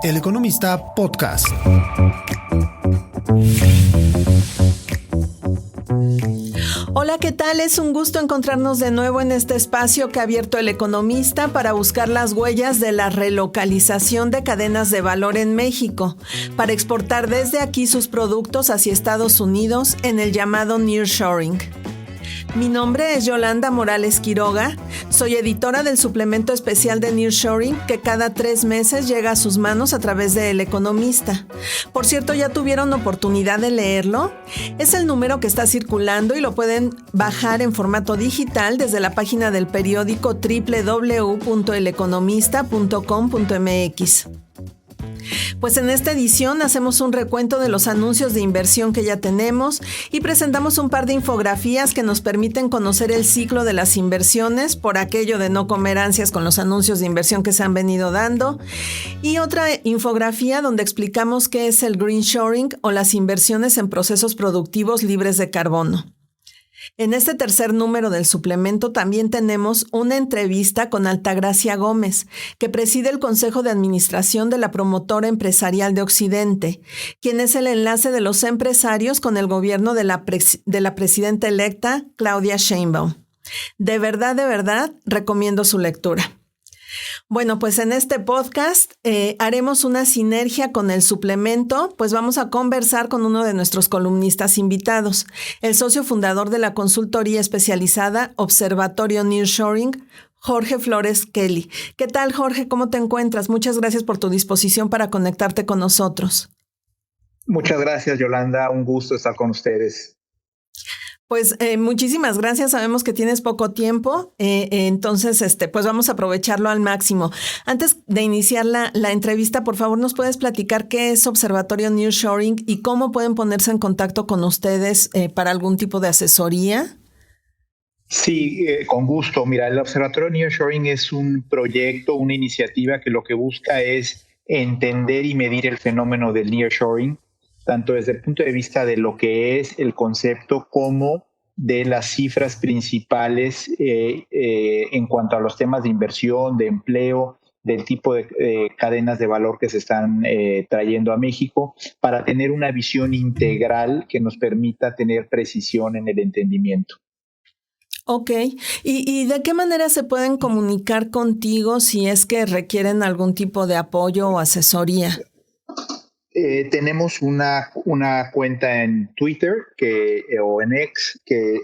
El Economista Podcast. Hola, ¿qué tal? Es un gusto encontrarnos de nuevo en este espacio que ha abierto El Economista para buscar las huellas de la relocalización de cadenas de valor en México, para exportar desde aquí sus productos hacia Estados Unidos en el llamado nearshoring. Mi nombre es Yolanda Morales Quiroga, soy editora del suplemento especial de Nearshoring que cada 3 meses llega a sus manos a través de El Economista. Por cierto, ¿ya tuvieron oportunidad de leerlo? Es el número que está circulando y lo pueden bajar en formato digital desde la página del periódico www.eleconomista.com.mx. Pues en esta edición hacemos un recuento de los anuncios de inversión que ya tenemos y presentamos un par de infografías que nos permiten conocer el ciclo de las inversiones por aquello de no comer ansias con los anuncios de inversión que se han venido dando, y otra infografía donde explicamos qué es el greenshoring o las inversiones en procesos productivos libres de carbono. En este tercer número del suplemento también tenemos una entrevista con Altagracia Gómez, que preside el Consejo de Administración de la Promotora Empresarial de Occidente, quien es el enlace de los empresarios con el gobierno de la presidenta electa Claudia Sheinbaum. De verdad, recomiendo su lectura. Bueno, pues en este podcast haremos una sinergia con el suplemento, pues vamos a conversar con uno de nuestros columnistas invitados, el socio fundador de la consultoría especializada Observatorio Nearshoring, Jorge Flores Kelly. ¿Qué tal, Jorge? ¿Cómo te encuentras? Muchas gracias por tu disposición para conectarte con nosotros. Muchas gracias, Yolanda. Un gusto estar con ustedes. Pues muchísimas gracias. Sabemos que tienes poco tiempo, entonces pues vamos a aprovecharlo al máximo. Antes de iniciar la entrevista, por favor, ¿nos puedes platicar qué es Observatorio Nearshoring y cómo pueden ponerse en contacto con ustedes para algún tipo de asesoría? Sí, con gusto. Mira, el Observatorio Nearshoring es un proyecto, una iniciativa que lo que busca es entender y medir el fenómeno del nearshoring, tanto desde el punto de vista de lo que es el concepto como de las cifras principales en cuanto a los temas de inversión, de empleo, del tipo de cadenas de valor que se están trayendo a México, para tener una visión integral que nos permita tener precisión en el entendimiento. Ok. ¿Y de qué manera se pueden comunicar contigo si es que requieren algún tipo de apoyo o asesoría? Tenemos una cuenta en Twitter o en X que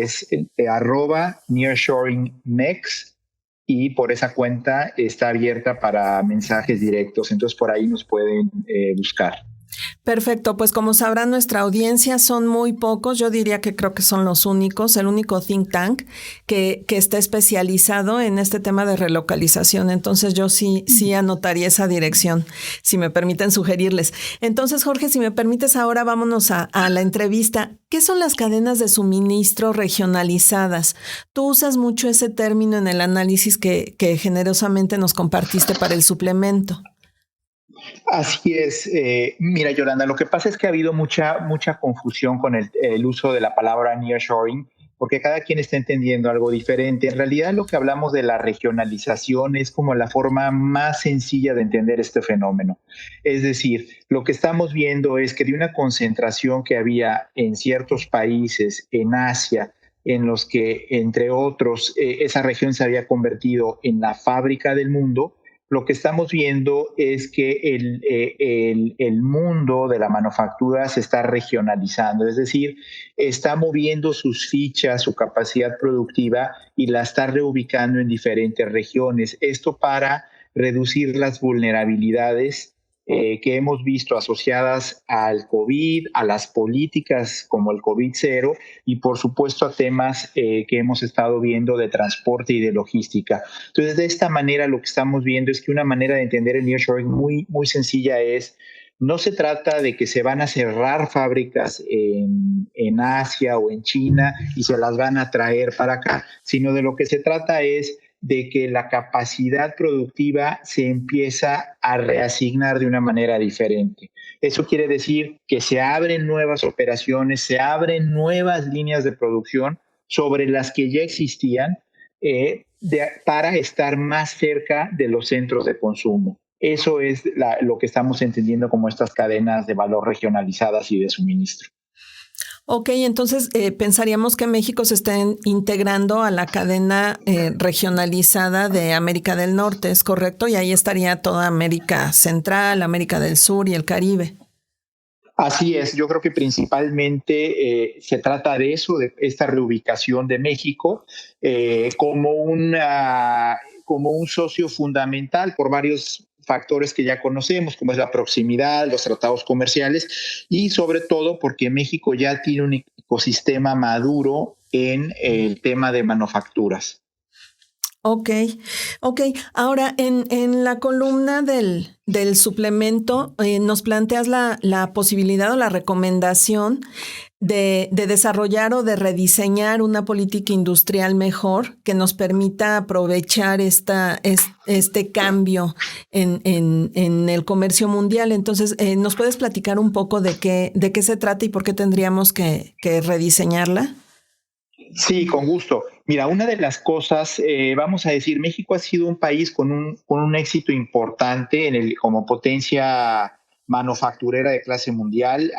es @nearshoringmex, y por esa cuenta está abierta para mensajes directos. Entonces por ahí nos pueden buscar. Perfecto, pues como sabrán, nuestra audiencia son muy pocos, yo diría que creo que son los únicos, el único think tank que está especializado en este tema de relocalización. Entonces yo sí anotaría esa dirección, si me permiten sugerirles. Entonces, Jorge, si me permites, ahora vámonos a la entrevista. ¿Qué son las cadenas de suministro regionalizadas? Tú usas mucho ese término en el análisis que generosamente nos compartiste para el suplemento. Así es. Mira, Yolanda, lo que pasa es que ha habido mucha confusión con el uso de la palabra nearshoring, porque cada quien está entendiendo algo diferente. En realidad, lo que hablamos de la regionalización es como la forma más sencilla de entender este fenómeno. Es decir, lo que estamos viendo es que de una concentración que había en ciertos países, en Asia, en los que, entre otros, esa región se había convertido en la fábrica del mundo, lo que estamos viendo es que el mundo de la manufactura se está regionalizando, es decir, está moviendo sus fichas, su capacidad productiva, y la está reubicando en diferentes regiones. Esto para reducir las vulnerabilidades que hemos visto asociadas al COVID, a las políticas como el COVID-0 y por supuesto a temas que hemos estado viendo de transporte y de logística. Entonces, de esta manera lo que estamos viendo es que una manera de entender el nearshoring muy sencilla es: no se trata de que se van a cerrar fábricas en Asia o en China y se las van a traer para acá, sino de lo que se trata es de que la capacidad productiva se empieza a reasignar de una manera diferente. Eso quiere decir que se abren nuevas operaciones, se abren nuevas líneas de producción sobre las que ya existían para estar más cerca de los centros de consumo. Eso es lo que estamos entendiendo como estas cadenas de valor regionalizadas y de suministro. Ok, entonces pensaríamos que México se está integrando a la cadena regionalizada de América del Norte, ¿es correcto? Y ahí estaría toda América Central, América del Sur y el Caribe. Así es, yo creo que principalmente se trata de eso, de esta reubicación de México como un socio fundamental por varios factores que ya conocemos, como es la proximidad, los tratados comerciales y sobre todo porque México ya tiene un ecosistema maduro en el tema de manufacturas. Ok. Ahora, en la columna del suplemento nos planteas la posibilidad o la recomendación de desarrollar o de rediseñar una política industrial mejor que nos permita aprovechar este cambio en el comercio mundial. Entonces, ¿nos puedes platicar un poco de qué se trata y por qué tendríamos que rediseñarla? Sí, con gusto. Mira, una de las cosas, vamos a decir, México ha sido un país con un éxito importante como potencia manufacturera de clase mundial.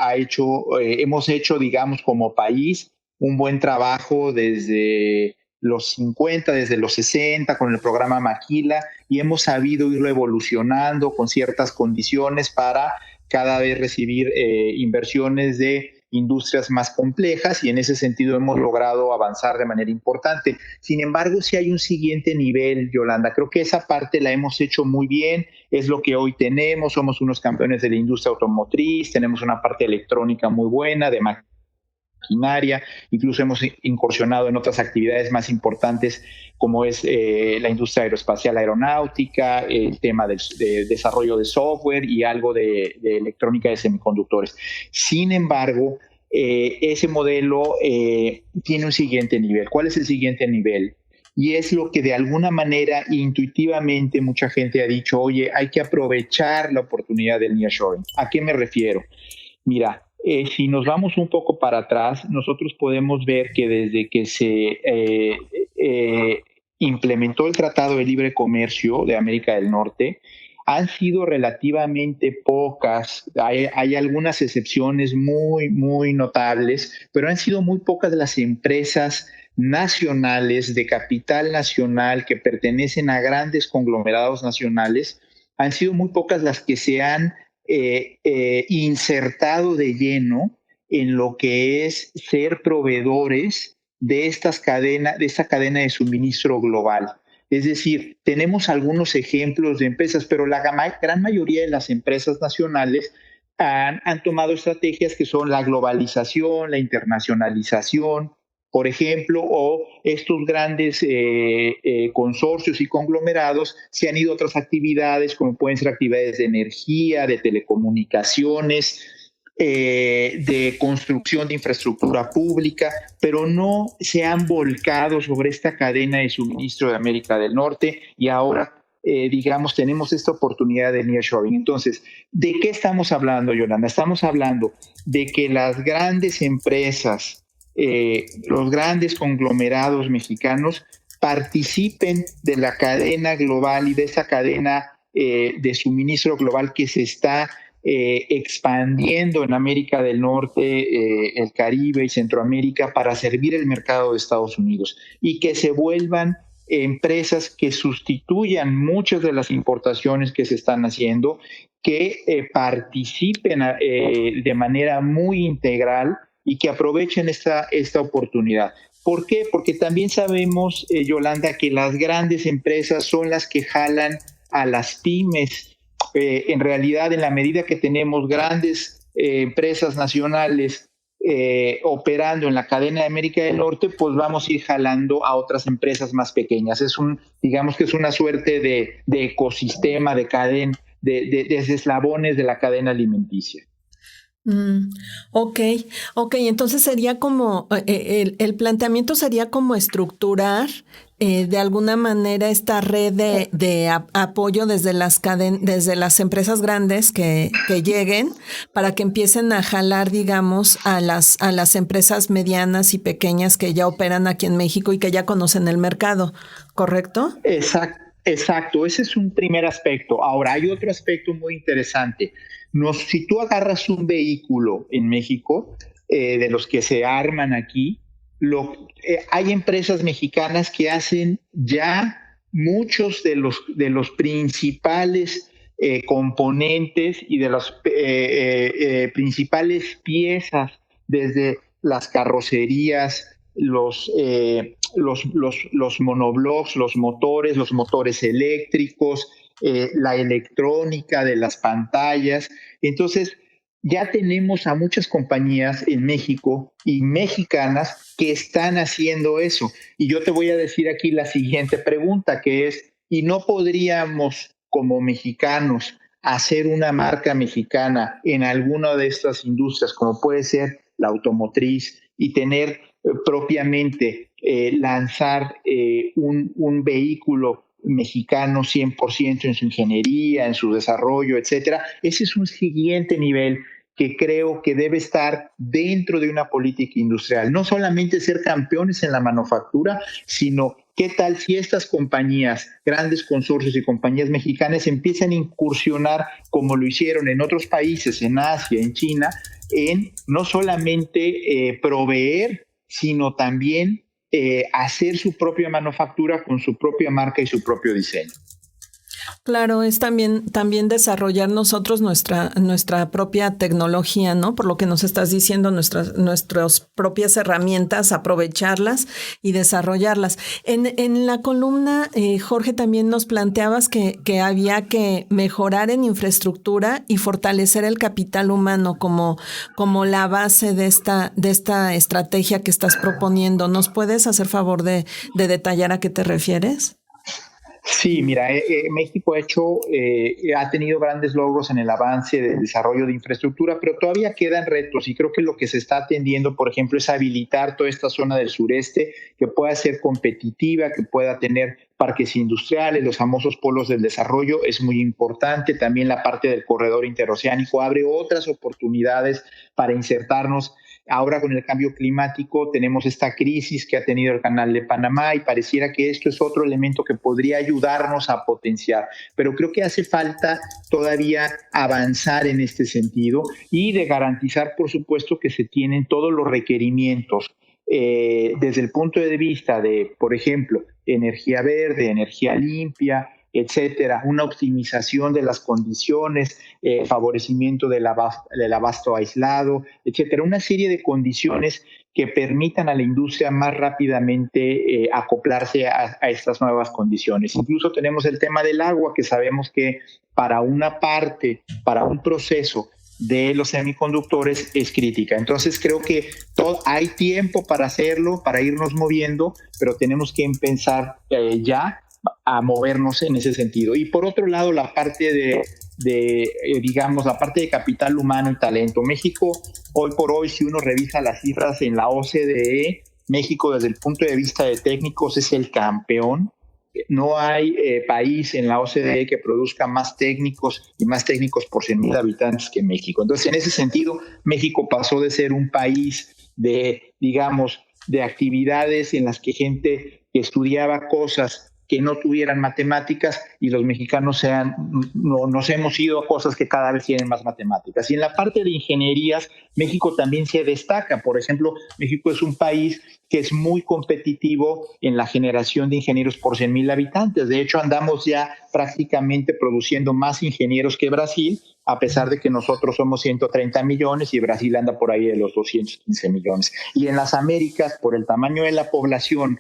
Hemos hecho, digamos, como país, un buen trabajo desde los 50, desde los 60, con el programa Maquila, y hemos sabido irlo evolucionando con ciertas condiciones para cada vez recibir inversiones de industrias más complejas y en ese sentido hemos logrado avanzar de manera importante. Sin embargo, sí hay un siguiente nivel, Yolanda. Creo que esa parte la hemos hecho muy bien, es lo que hoy tenemos, somos unos campeones de la industria automotriz, tenemos una parte electrónica muy buena, de maquinaria, incluso hemos incursionado en otras actividades más importantes como es la industria aeroespacial aeronáutica, el tema de desarrollo de software y algo de electrónica de semiconductores. Sin embargo, ese modelo tiene un siguiente nivel. ¿Cuál es el siguiente nivel? Y es lo que de alguna manera intuitivamente mucha gente ha dicho, oye, hay que aprovechar la oportunidad del nearshoring. ¿A qué me refiero? Mira, si nos vamos un poco para atrás, nosotros podemos ver que desde que se implementó el Tratado de Libre Comercio de América del Norte, han sido relativamente pocas, hay algunas excepciones muy, muy notables, pero han sido muy pocas las empresas nacionales de capital nacional que pertenecen a grandes conglomerados nacionales, han sido muy pocas las que se han insertado de lleno en lo que es ser proveedores de esta cadena de suministro global. Es decir, tenemos algunos ejemplos de empresas, pero la gran mayoría de las empresas nacionales han tomado estrategias que son la globalización, la internacionalización, por ejemplo, o estos grandes consorcios y conglomerados se han ido a otras actividades, como pueden ser actividades de energía, de telecomunicaciones, de construcción de infraestructura pública, pero no se han volcado sobre esta cadena de suministro de América del Norte y ahora, digamos, tenemos esta oportunidad de nearshoring. Entonces, ¿de qué estamos hablando, Yolanda? Estamos hablando de que las grandes empresas, los grandes conglomerados mexicanos participen de la cadena global y de esa cadena de suministro global que se está expandiendo en América del Norte, el Caribe y Centroamérica para servir el mercado de Estados Unidos y que se vuelvan empresas que sustituyan muchas de las importaciones que se están haciendo, que participen de manera muy integral y que aprovechen esta oportunidad. ¿Por qué? Porque también sabemos, Yolanda, que las grandes empresas son las que jalan a las pymes. En realidad, en la medida que tenemos grandes empresas nacionales operando en la cadena de América del Norte, pues vamos a ir jalando a otras empresas más pequeñas. Digamos que es una suerte de ecosistema, de cadena, de eslabones de la cadena alimenticia. Ok, entonces sería como, el planteamiento sería como estructurar de alguna manera esta red de apoyo desde desde las empresas grandes que lleguen para que empiecen a jalar, digamos, a las empresas medianas y pequeñas que ya operan aquí en México y que ya conocen el mercado, ¿correcto? Exacto, ese es un primer aspecto. Ahora, hay otro aspecto muy interesante. Si tú agarras un vehículo en México, de los que se arman aquí, hay empresas mexicanas que hacen ya muchos de los principales componentes y de las principales piezas, desde las carrocerías, los monoblocks, los motores eléctricos, la electrónica de las pantallas. Entonces, ya tenemos a muchas compañías en México y mexicanas que están haciendo eso. Y yo te voy a decir aquí la siguiente pregunta, que es, ¿y no podríamos como mexicanos hacer una marca mexicana en alguna de estas industrias, como puede ser la automotriz, y tener propiamente lanzar un vehículo mexicano 100% en su ingeniería, en su desarrollo, etcétera? Ese es un siguiente nivel que creo que debe estar dentro de una política industrial. No solamente ser campeones en la manufactura, sino qué tal si estas compañías, grandes consorcios y compañías mexicanas empiezan a incursionar, como lo hicieron en otros países, en Asia, en China, en no solamente proveer, sino también hacer su propia manufactura con su propia marca y su propio diseño. Claro, es también desarrollar nosotros nuestra propia tecnología, ¿no? Por lo que nos estás diciendo, nuestras propias herramientas, aprovecharlas y desarrollarlas. En la columna, Jorge, también nos planteabas que había que mejorar en infraestructura y fortalecer el capital humano como la base de esta estrategia que estás proponiendo. ¿Nos puedes hacer favor de detallar a qué te refieres? Sí, mira, México ha tenido grandes logros en el avance del desarrollo de infraestructura, pero todavía quedan retos y creo que lo que se está atendiendo, por ejemplo, es habilitar toda esta zona del sureste que pueda ser competitiva, que pueda tener parques industriales, los famosos polos del desarrollo, es muy importante. También la parte del corredor interoceánico abre otras oportunidades para insertarnos. Ahora con el cambio climático tenemos esta crisis que ha tenido el Canal de Panamá y pareciera que esto es otro elemento que podría ayudarnos a potenciar. Pero creo que hace falta todavía avanzar en este sentido y de garantizar, por supuesto, que se tienen todos los requerimientos desde el punto de vista de, por ejemplo, energía verde, energía limpia, etcétera, una optimización de las condiciones, favorecimiento del abasto aislado, etcétera, una serie de condiciones que permitan a la industria más rápidamente acoplarse a estas nuevas condiciones. Incluso tenemos el tema del agua, que sabemos que para un proceso de los semiconductores es crítica. Entonces creo que hay tiempo para hacerlo, para irnos moviendo, pero tenemos que empezar ya a movernos en ese sentido. Y por otro lado, la parte digamos, la parte de capital humano y talento. México, hoy por hoy, si uno revisa las cifras en la OCDE, México desde el punto de vista de técnicos es el campeón. No hay país en la OCDE que produzca más técnicos y más técnicos por 100,000 habitantes que México. Entonces, en ese sentido, México pasó de ser un país digamos, de actividades en las que gente que estudiaba cosas que no tuvieran matemáticas, y los mexicanos nos hemos ido a cosas que cada vez tienen más matemáticas. Y en la parte de ingenierías, México también se destaca. Por ejemplo, México es un país que es muy competitivo en la generación de ingenieros por 100,000 habitantes. De hecho, andamos ya prácticamente produciendo más ingenieros que Brasil, a pesar de que nosotros somos 130 millones y Brasil anda por ahí de los 215 millones. Y en las Américas, por el tamaño de la población,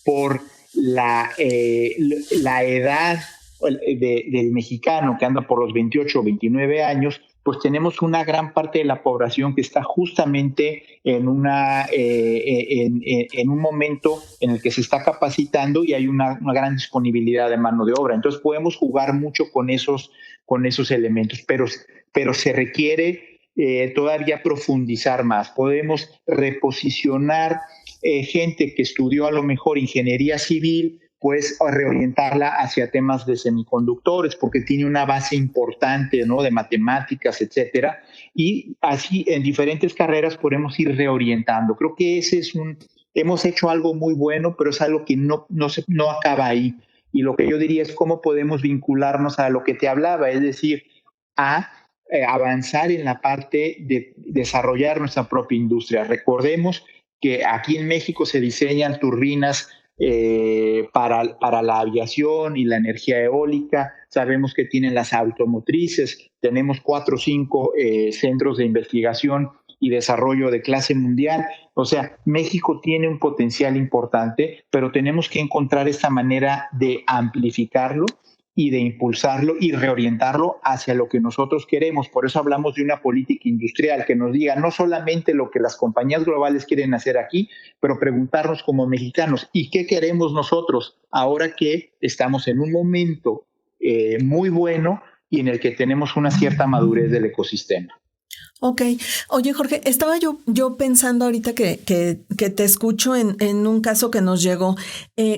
por la edad del mexicano, que anda por los 28 o 29 años, pues tenemos una gran parte de la población que está justamente en un momento en el que se está capacitando y hay una gran disponibilidad de mano de obra. Entonces podemos jugar mucho con esos elementos, pero se requiere todavía profundizar más. Podemos reposicionar gente que estudió a lo mejor ingeniería civil, pues reorientarla hacia temas de semiconductores, porque tiene una base importante, ¿no?, de matemáticas, etcétera, y así en diferentes carreras podemos ir reorientando. Creo que hemos hecho algo muy bueno, pero es algo que no acaba ahí. Y lo que yo diría es cómo podemos vincularnos a lo que te hablaba, es decir, a avanzar en la parte de desarrollar nuestra propia industria. Recordemos que aquí en México se diseñan turbinas para la aviación y la energía eólica. Sabemos que tienen las automotrices, tenemos 4 o 5 centros de investigación y desarrollo de clase mundial. O sea, México tiene un potencial importante, pero tenemos que encontrar esta manera de amplificarlo y de impulsarlo y reorientarlo hacia lo que nosotros queremos. Por eso hablamos de una política industrial que nos diga no solamente lo que las compañías globales quieren hacer aquí, pero preguntarnos como mexicanos, ¿y qué queremos nosotros ahora que estamos en un momento muy bueno y en el que tenemos una cierta madurez del ecosistema? Ok. Oye, Jorge, estaba yo pensando ahorita que te escucho en un caso que nos llegó.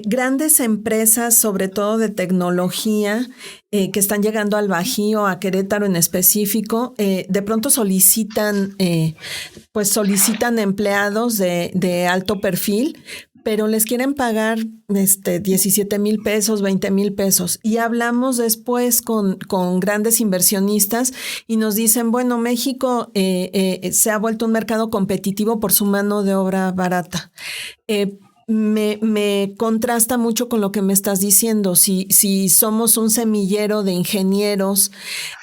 Grandes empresas, sobre todo de tecnología, que están llegando al Bajío, a Querétaro en específico, de pronto solicitan empleados de alto perfil, pero les quieren pagar 17,000 pesos, 20,000 pesos. Y hablamos después con grandes inversionistas y nos dicen, bueno, México se ha vuelto un mercado competitivo por su mano de obra barata. Me contrasta mucho con lo que me estás diciendo. Si somos un semillero de ingenieros,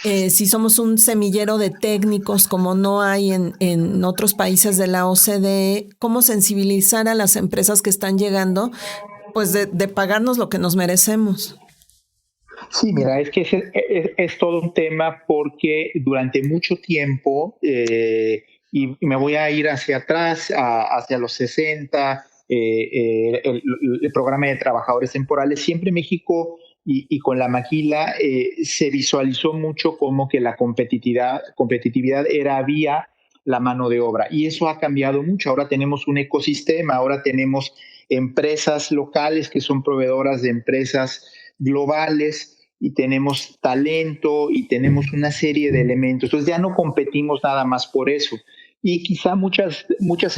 si somos un semillero de técnicos, como no hay en otros países de la OCDE, ¿cómo sensibilizar a las empresas que están llegando, pues de pagarnos lo que nos merecemos? Sí, mira, es que es todo un tema porque durante mucho tiempo, y me voy a ir hacia atrás, hacia los 60, el programa de trabajadores temporales, siempre México y con la maquila se visualizó mucho como que la competitividad era vía la mano de obra. Y eso ha cambiado mucho. Ahora tenemos un ecosistema, ahora tenemos empresas locales que son proveedoras de empresas globales y tenemos talento y tenemos una serie de elementos. Entonces ya no competimos nada más por eso. Y quizá muchas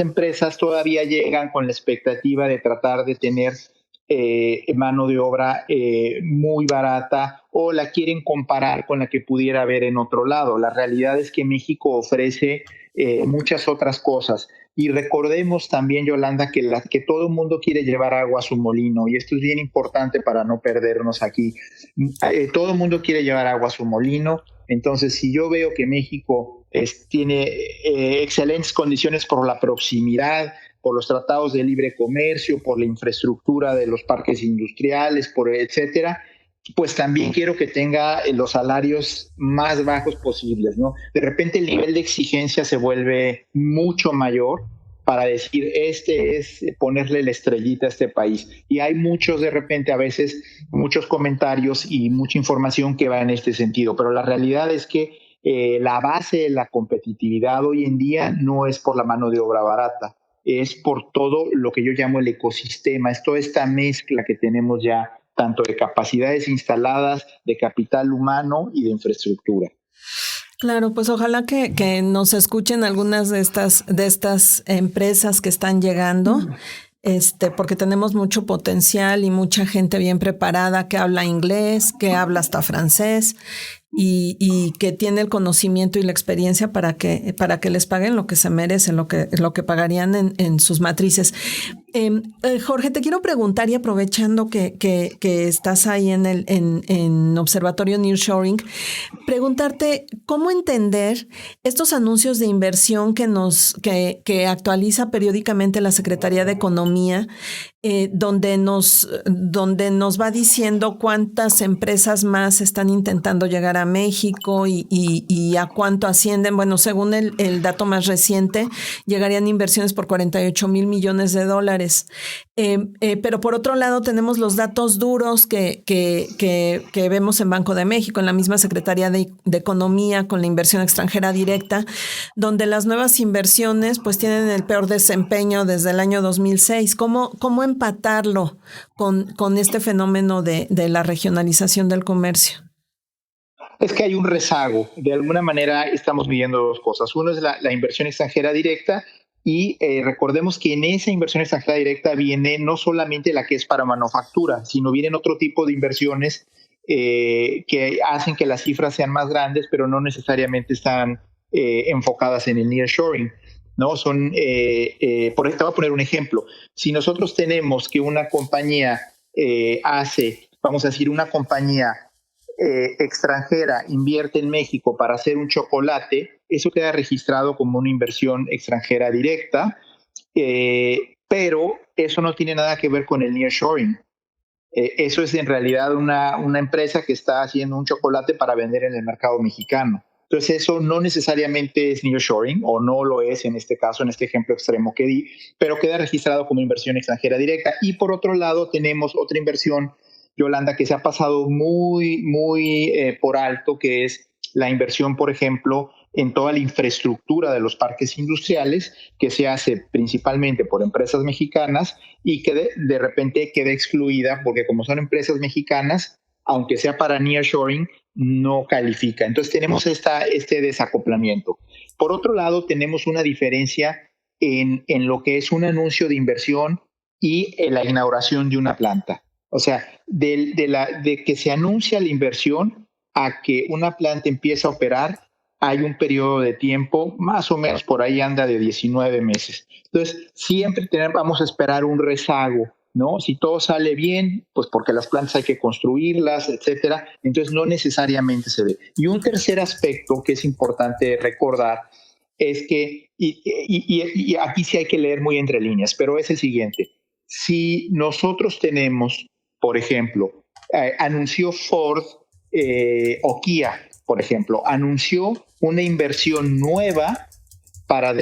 empresas todavía llegan con la expectativa de tratar de tener mano de obra muy barata o la quieren comparar con la que pudiera haber en otro lado. La realidad es que México ofrece muchas otras cosas. Y recordemos también, Yolanda, que todo el mundo quiere llevar agua a su molino, y esto es bien importante para no perdernos aquí. Todo el mundo quiere llevar agua a su molino. Entonces, si yo veo que México tiene excelentes condiciones por la proximidad, por los tratados de libre comercio, por la infraestructura de los parques industriales, por etcétera, pues también quiero que tenga los salarios más bajos posibles, ¿no? De repente el nivel de exigencia se vuelve mucho mayor para decir, este es ponerle la estrellita a este país. Y hay de repente, a veces, muchos comentarios y mucha información que va en este sentido, pero la realidad es que la base de la competitividad hoy en día no es por la mano de obra barata, es por todo lo que yo llamo el ecosistema, es toda esta mezcla que tenemos ya, tanto de capacidades instaladas, de capital humano y de infraestructura. Claro, pues ojalá que nos escuchen algunas de estas empresas que están llegando, porque tenemos mucho potencial y mucha gente bien preparada que habla inglés, que habla hasta francés y que tiene el conocimiento y la experiencia para que les paguen lo que se merecen, lo que pagarían en sus matrices. Jorge, te quiero preguntar, y aprovechando que estás ahí en Observatorio Nearshoring, preguntarte cómo entender estos anuncios de inversión que actualiza periódicamente la Secretaría de Economía, donde nos va diciendo cuántas empresas más están intentando llegar a México y a cuánto ascienden. Bueno, según el dato más reciente, llegarían inversiones por 48,000 millones de dólares. Pero por otro lado tenemos los datos duros que vemos en Banco de México, en la misma Secretaría de Economía, con la inversión extranjera directa, donde las nuevas inversiones pues tienen el peor desempeño desde el año 2006. ¿Cómo empatarlo con este fenómeno de la regionalización del comercio? Es que hay un rezago. De alguna manera estamos midiendo dos cosas. Uno es la inversión extranjera directa, Y recordemos que en esa inversión extranjera directa viene no solamente la que es para manufactura, sino vienen otro tipo de inversiones que hacen que las cifras sean más grandes, pero no necesariamente están enfocadas en el nearshoring. ¿No? Te voy a poner un ejemplo. Si nosotros tenemos que una compañía vamos a decir, una compañía extranjera invierte en México para hacer un chocolate, eso queda registrado como una inversión extranjera directa, pero eso no tiene nada que ver con el nearshoring. Eso es en realidad una empresa que está haciendo un chocolate para vender en el mercado mexicano. Entonces eso no necesariamente es nearshoring, o no lo es en este caso, en este ejemplo extremo que di, pero queda registrado como inversión extranjera directa. Y por otro lado tenemos otra inversión, Yolanda, que se ha pasado muy por alto, que es la inversión, por ejemplo, en toda la infraestructura de los parques industriales, que se hace principalmente por empresas mexicanas y que de repente queda excluida porque como son empresas mexicanas, aunque sea para nearshoring, no califica. Entonces tenemos este desacoplamiento. Por otro lado, tenemos una diferencia en lo que es un anuncio de inversión y la inauguración de una planta. O sea, de que se anuncia la inversión a que una planta empieza a operar, hay un periodo de tiempo, más o menos por ahí anda de 19 meses. Entonces, siempre vamos a esperar un rezago, ¿no? Si todo sale bien, pues porque las plantas hay que construirlas, etcétera. Entonces, no necesariamente se ve. Y un tercer aspecto que es importante recordar es que, y aquí sí hay que leer muy entre líneas, pero es el siguiente. Si nosotros tenemos, por ejemplo, anunció Ford o Kia, por ejemplo, anunció una inversión nueva para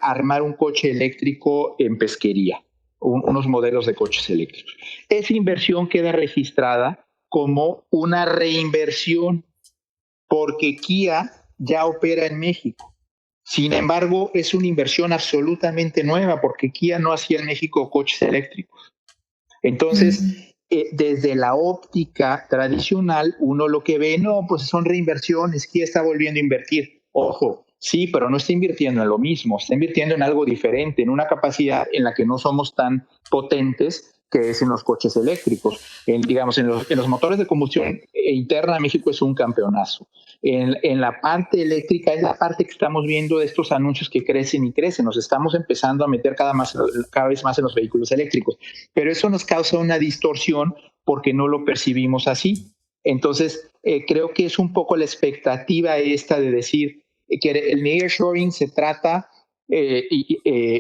armar un coche eléctrico en pesquería, unos modelos de coches eléctricos. Esa inversión queda registrada como una reinversión porque Kia ya opera en México. Sin embargo, es una inversión absolutamente nueva porque Kia no hacía en México coches eléctricos. Entonces, desde la óptica tradicional, uno lo que ve, no, pues son reinversiones, Kia está volviendo a invertir. Ojo, sí, pero no está invirtiendo en lo mismo, está invirtiendo en algo diferente, en una capacidad en la que no somos tan potentes que es en los coches eléctricos. Digamos, en los motores de combustión interna, México es un campeonazo. En la parte eléctrica es la parte que estamos viendo de estos anuncios que crecen y crecen. Nos estamos empezando a meter cada vez más en los vehículos eléctricos. Pero eso nos causa una distorsión porque no lo percibimos así. Entonces, creo que es un poco la expectativa esta de decir que el nearshoring se trata,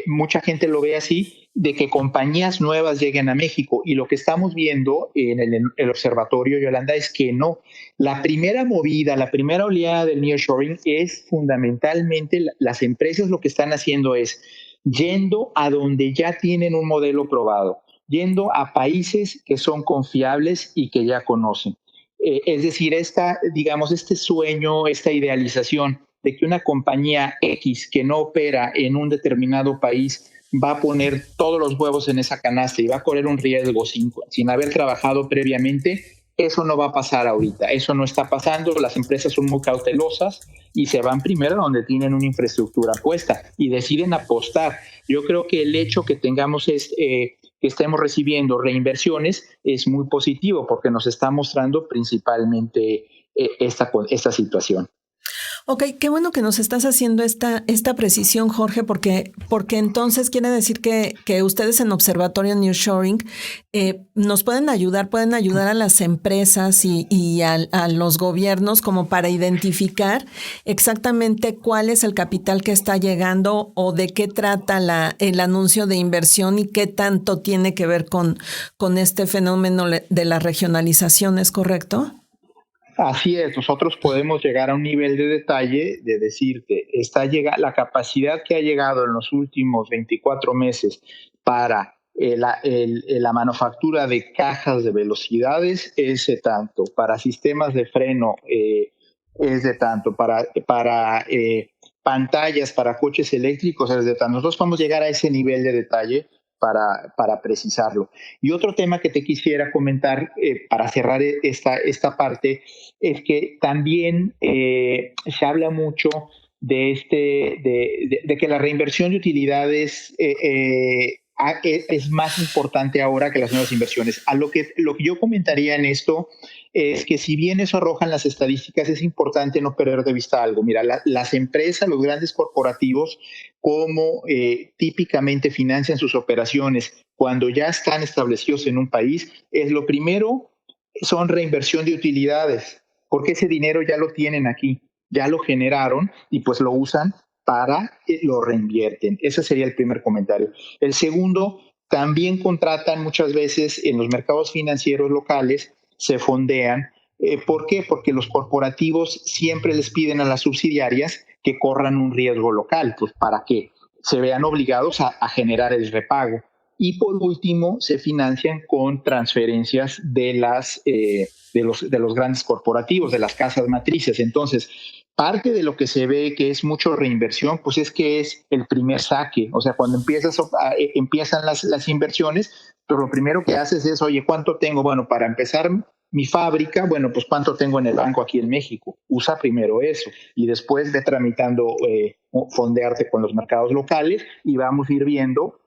mucha gente lo ve así, de que compañías nuevas lleguen a México. Y lo que estamos viendo en el observatorio, Yolanda, es que no. La primera movida, la primera oleada del nearshoring es fundamentalmente las empresas lo que están haciendo es yendo a donde ya tienen un modelo probado, yendo a países que son confiables y que ya conocen. Es decir, este sueño, esta idealización de que una compañía X que no opera en un determinado país va a poner todos los huevos en esa canasta y va a correr un riesgo sin haber trabajado previamente, eso no va a pasar ahorita, eso no está pasando, las empresas son muy cautelosas y se van primero donde tienen una infraestructura puesta y deciden apostar. Yo creo que el hecho que tengamos que estemos recibiendo reinversiones es muy positivo porque nos está mostrando principalmente esta situación. Ok, qué bueno que nos estás haciendo esta precisión, Jorge, porque entonces quiere decir que ustedes en Observatorio Nearshoring nos pueden ayudar a las empresas y a los gobiernos como para identificar exactamente cuál es el capital que está llegando o de qué trata el anuncio de inversión y qué tanto tiene que ver con este fenómeno de la regionalización, ¿es correcto? Así es, nosotros podemos llegar a un nivel de detalle de decirte, la capacidad que ha llegado en los últimos 24 meses para la manufactura de cajas de velocidades es de tanto, para sistemas de freno es de tanto, para pantallas, para coches eléctricos es de tanto. Nosotros podemos llegar a ese nivel de detalle para precisarlo. Y otro tema que te quisiera comentar para cerrar esta parte es que también se habla mucho de que la reinversión de utilidades es más importante ahora que las nuevas inversiones. Lo que yo comentaría en esto es que si bien eso arrojan las estadísticas, es importante no perder de vista algo. Mira, las empresas, los grandes corporativos, como típicamente financian sus operaciones cuando ya están establecidos en un país, es lo primero, son reinversión de utilidades, porque ese dinero ya lo tienen aquí, ya lo generaron y pues lo usan para lo reinvierten. Ese sería el primer comentario. El segundo, también contratan muchas veces en los mercados financieros locales, se fondean. ¿Por qué? Porque los corporativos siempre les piden a las subsidiarias que corran un riesgo local, pues para que se vean obligados a generar el repago. Y por último, se financian con transferencias de los grandes corporativos, de las casas matrices. Entonces, parte de lo que se ve que es mucho reinversión, pues es que es el primer saque. O sea, cuando empiezan las inversiones, pues lo primero que haces es, oye, ¿cuánto tengo? Bueno, para empezar mi fábrica, bueno, pues ¿cuánto tengo en el banco aquí en México? Usa primero eso y después ve tramitando, fondearte con los mercados locales y vamos a ir viendo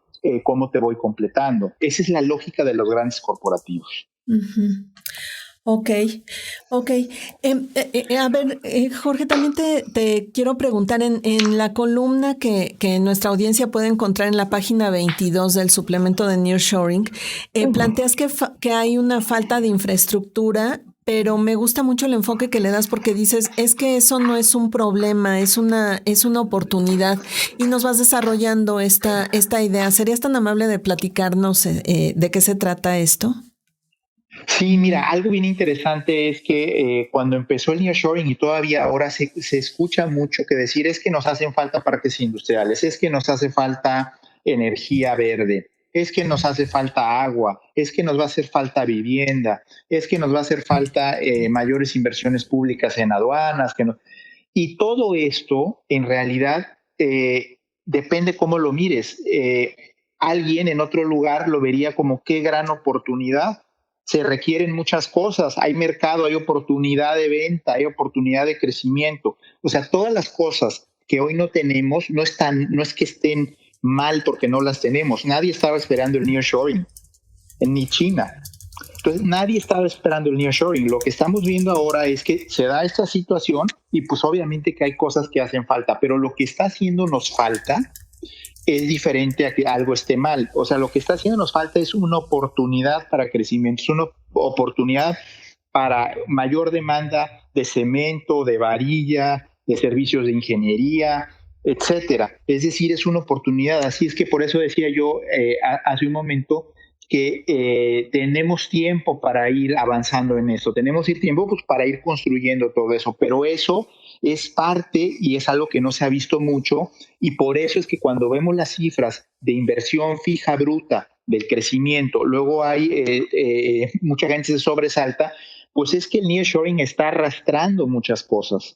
cómo te voy completando. Esa es la lógica de los grandes corporativos. Uh-huh. Ok. A ver, Jorge, también te quiero preguntar en la columna que nuestra audiencia puede encontrar en la página 22 del suplemento de Nearshoring, planteas que hay una falta de infraestructura, pero me gusta mucho el enfoque que le das porque dices, es que eso no es un problema, es una oportunidad y nos vas desarrollando esta idea. ¿Serías tan amable de platicarnos de qué se trata esto? Sí, mira, algo bien interesante es que cuando empezó el nearshoring y todavía ahora se escucha mucho que decir es que nos hacen falta parques industriales, es que nos hace falta energía verde, es que nos hace falta agua, es que nos va a hacer falta vivienda, es que nos va a hacer falta mayores inversiones públicas en aduanas. Y todo esto, en realidad, depende cómo lo mires. Alguien en otro lugar lo vería como qué gran oportunidad. Se requieren muchas cosas, hay mercado, hay oportunidad de venta, hay oportunidad de crecimiento. O sea, todas las cosas que hoy no tenemos no es que estén mal porque no las tenemos. Nadie estaba esperando el nearshoring, ni China. Entonces, nadie estaba esperando el nearshoring. Lo que estamos viendo ahora es que se da esta situación y pues obviamente que hay cosas que hacen falta, pero lo que está haciéndonos falta es diferente a que algo esté mal. O sea, lo que está haciendo nos falta es una oportunidad para crecimiento, es una oportunidad para mayor demanda de cemento, de varilla, de servicios de ingeniería, etcétera. Es decir, es una oportunidad. Así es que por eso decía yo hace un momento que tenemos tiempo para ir avanzando en eso. Tenemos tiempo pues, para ir construyendo todo eso, pero eso es parte y es algo que no se ha visto mucho y por eso es que cuando vemos las cifras de inversión fija bruta del crecimiento, luego hay mucha gente se sobresalta, pues es que el nearshoring está arrastrando muchas cosas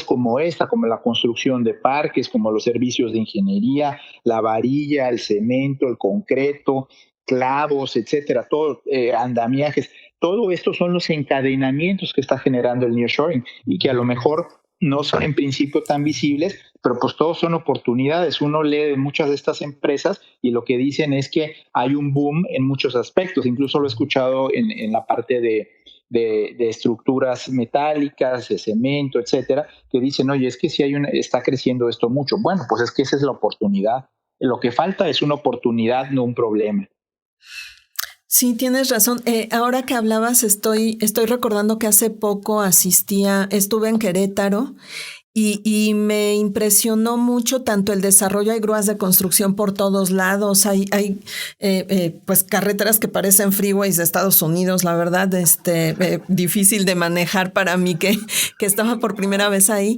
como esta, como la construcción de parques, como los servicios de ingeniería, la varilla, el cemento, el concreto, clavos, etcétera, todo, andamiajes. Todo esto son los encadenamientos que está generando el nearshoring y que a lo mejor no son en principio tan visibles, pero pues todos son oportunidades. Uno lee de muchas de estas empresas y lo que dicen es que hay un boom en muchos aspectos. Incluso lo he escuchado en la parte de estructuras metálicas, de cemento, etcétera, que dicen, oye, es que si está creciendo esto mucho. Bueno, pues es que esa es la oportunidad. Lo que falta es una oportunidad, no un problema. Sí, tienes razón. Ahora que hablabas, estoy recordando que hace poco estuve en Querétaro y me impresionó mucho tanto el desarrollo. Hay grúas de construcción por todos lados, hay pues carreteras que parecen freeways de Estados Unidos, la verdad, difícil de manejar para mí que estaba por primera vez ahí.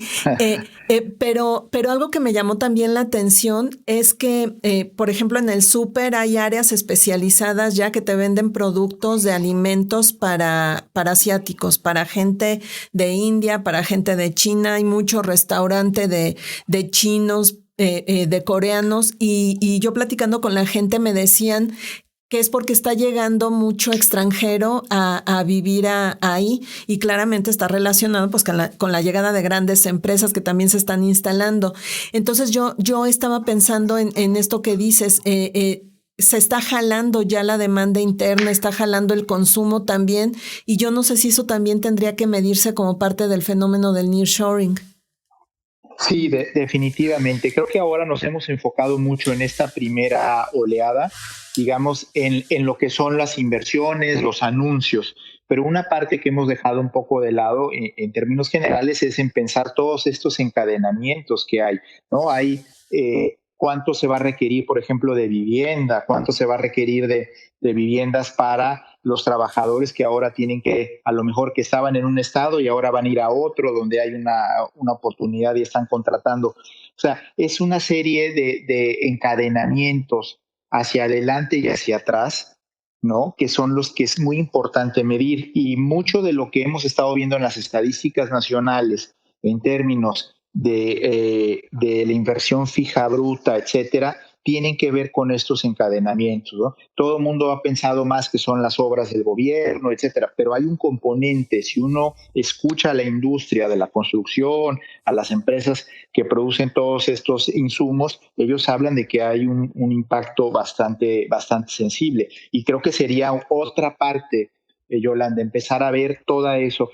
Pero algo que me llamó también la atención es que, por ejemplo, en el súper hay áreas especializadas ya que te venden productos de alimentos para asiáticos, para gente de India, para gente de China. Hay mucho restaurante de chinos, de coreanos y yo platicando con la gente me decían que es porque está llegando mucho extranjero a vivir ahí, y claramente está relacionado pues con la llegada de grandes empresas que también se están instalando. Entonces yo estaba pensando en esto que dices, se está jalando ya la demanda interna, está jalando el consumo también, y yo no sé si eso también tendría que medirse como parte del fenómeno del nearshoring. Sí, definitivamente. Creo que ahora nos hemos enfocado mucho en esta primera oleada, digamos, en lo que son las inversiones, los anuncios, pero una parte que hemos dejado un poco de lado en términos generales es en pensar todos estos encadenamientos que hay, ¿no? Hay cuánto se va a requerir, por ejemplo, de vivienda, cuánto se va a requerir de viviendas para los trabajadores que ahora tienen que, a lo mejor que estaban en un estado y ahora van a ir a otro donde hay una oportunidad y están contratando. O sea, es una serie de encadenamientos hacia adelante y hacia atrás, ¿no? Que son los que es muy importante medir, y mucho de lo que hemos estado viendo en las estadísticas nacionales en términos de la inversión fija bruta, etcétera, tienen que ver con estos encadenamientos, ¿no? Todo el mundo ha pensado más que son las obras del gobierno, etcétera, pero hay un componente. Si uno escucha a la industria de la construcción, a las empresas que producen todos estos insumos, ellos hablan de que hay un impacto bastante sensible, y creo que sería otra parte, Yolanda, empezar a ver todo eso.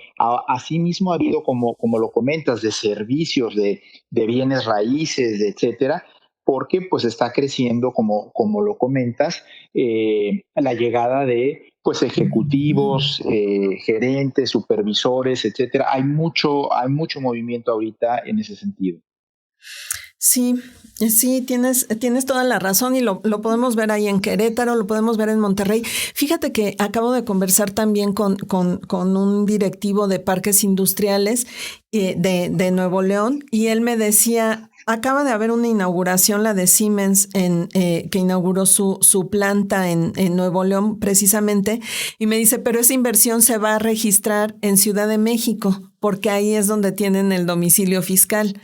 Asimismo ha habido, como lo comentas, de servicios, de bienes raíces, etcétera, porque pues está creciendo, como lo comentas, la llegada de pues ejecutivos, gerentes, supervisores, etcétera. Hay mucho movimiento ahorita en ese sentido. Sí, tienes toda la razón, y lo podemos ver ahí en Querétaro, lo podemos ver en Monterrey. Fíjate que acabo de conversar también con un directivo de parques industriales de Nuevo León, y él me decía, acaba de haber una inauguración, la de Siemens, que inauguró su planta en Nuevo León precisamente, y me dice, pero esa inversión se va a registrar en Ciudad de México, porque ahí es donde tienen el domicilio fiscal,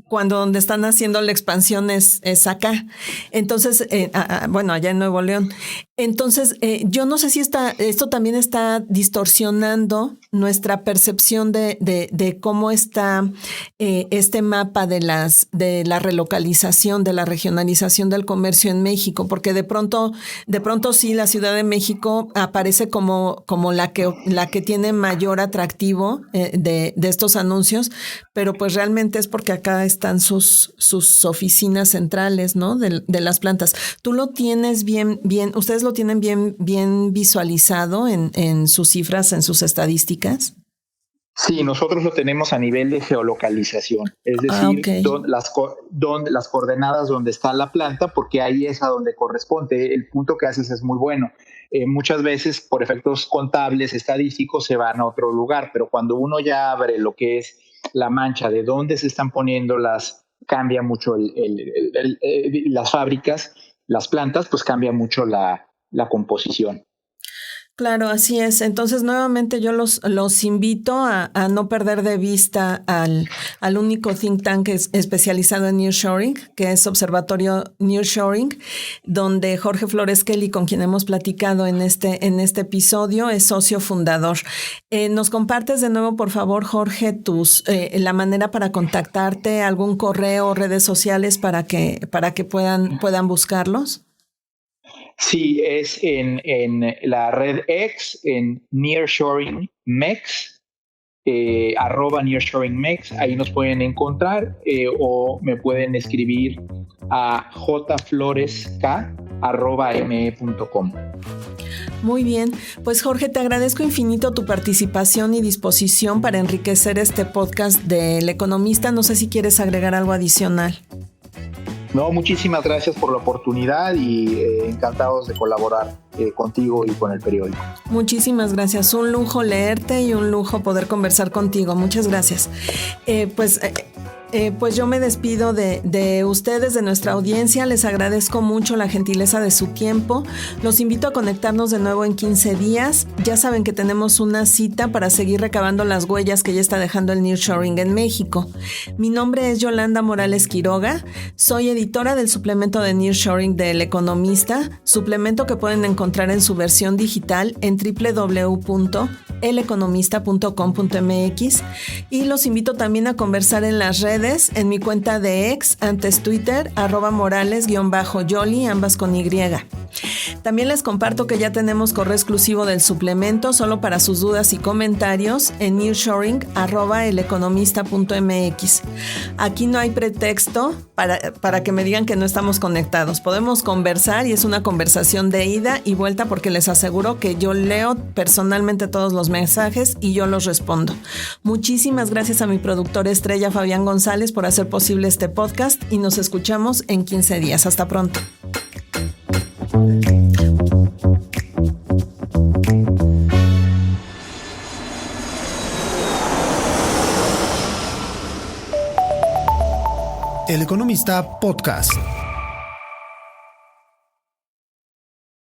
cuando donde están haciendo la expansión es acá. Entonces, bueno, allá en Nuevo León. Entonces, yo no sé si esto también está distorsionando nuestra percepción de cómo está este mapa de la relocalización, de la regionalización del comercio en México, porque de pronto sí, la Ciudad de México aparece como la que tiene mayor atractivo de estos anuncios, pero pues realmente es porque acá están sus oficinas centrales, ¿no? De las plantas. Tú lo tienes bien, ustedes lo tienen bien visualizado en sus cifras, en sus estadísticas. Sí, nosotros lo tenemos a nivel de geolocalización, es decir, okay. las coordenadas donde está la planta, porque ahí es a donde corresponde. El punto que haces es muy bueno. Muchas veces, por efectos contables, estadísticos, se van a otro lugar, pero cuando uno ya abre lo que es la mancha de dónde se están poniendo cambia mucho las fábricas, las plantas, pues cambia mucho la composición. Claro, así es. Entonces, nuevamente yo los invito a no perder de vista al único think tank especializado en nearshoring, que es Observatorio Nearshoring, donde Jorge Flores Kelly, con quien hemos platicado en este episodio, es socio fundador. ¿Nos compartes de nuevo, por favor, Jorge, la manera para contactarte, algún correo o redes sociales para que puedan buscarlos? Sí, es en la red X, en Nearshoring Mex, @NearshoringMex, ahí nos pueden encontrar, o me pueden escribir a jfloresk@me.com. Muy bien, pues Jorge, te agradezco infinito tu participación y disposición para enriquecer este podcast del Economista. No sé si quieres agregar algo adicional. No, muchísimas gracias por la oportunidad y encantados de colaborar contigo y con el periódico. Muchísimas gracias. Un lujo leerte y un lujo poder conversar contigo. Muchas gracias. Pues yo me despido de ustedes, de nuestra audiencia. Les agradezco mucho la gentileza de su tiempo. Los invito a conectarnos de nuevo en 15 días. Ya saben que tenemos una cita para seguir recabando las huellas que ya está dejando el nearshoring en México. Mi nombre es Yolanda Morales Quiroga. Soy editora del suplemento de nearshoring de El Economista, suplemento que pueden encontrar en su versión digital en www.eleconomista.com.mx, y los invito también a conversar en las redes, en mi cuenta de ex, antes Twitter, @morales_yoli, ambas con Y. También les comparto que ya tenemos correo exclusivo del suplemento solo para sus dudas y comentarios en nearshoring@eleconomista.mx. Aquí no hay pretexto para que me digan que no estamos conectados. Podemos conversar y es una conversación de ida y vuelta, porque les aseguro que yo leo personalmente todos los mensajes y yo los respondo. Muchísimas gracias a mi productor estrella Fabián González por hacer posible este podcast, y nos escuchamos en 15 días. Hasta pronto. El Economista Podcast.